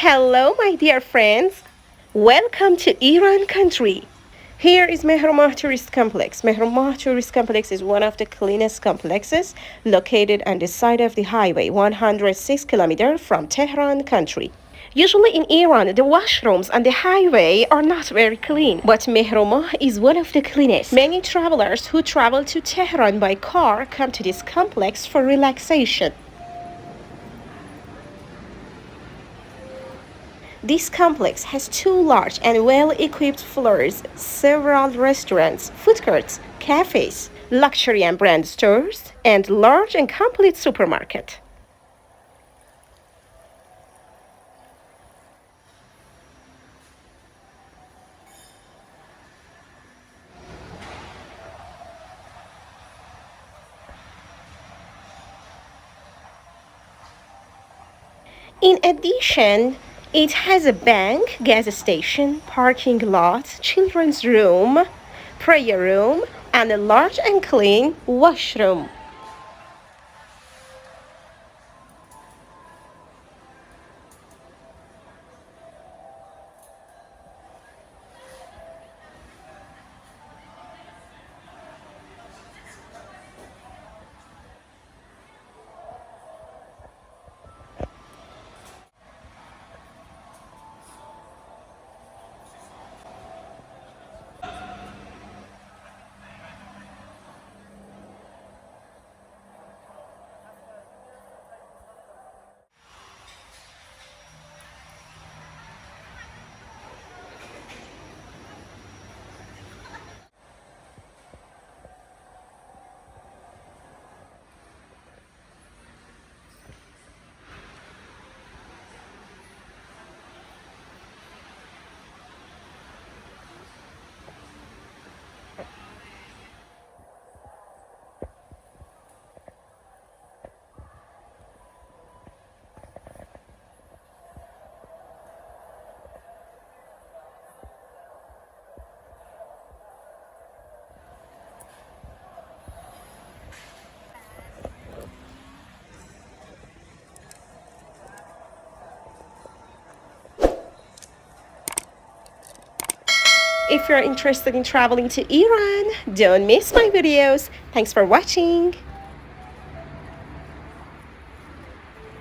Hello, my dear friends. Welcome to Iran country. Here is Mehr Mah Tourist Complex. Mehr Mah Tourist Complex is one of the cleanest complexes located on the side of the highway, 106 kilometers from Tehran country. Usually in Iran, the washrooms on the highway are not very clean, but Mehr Mah is one of the cleanest. Many travelers who travel to Tehran by car come to this complex for relaxation. This complex has two large and well-equipped floors, several restaurants, food courts, cafes, luxury and brand stores, and large and complete supermarket. In addition, it has a bank, gas station, parking lot, children's room, prayer room, and a large and clean washroom. If you're interested in traveling to Iran, don't miss my videos. Thanks for watching.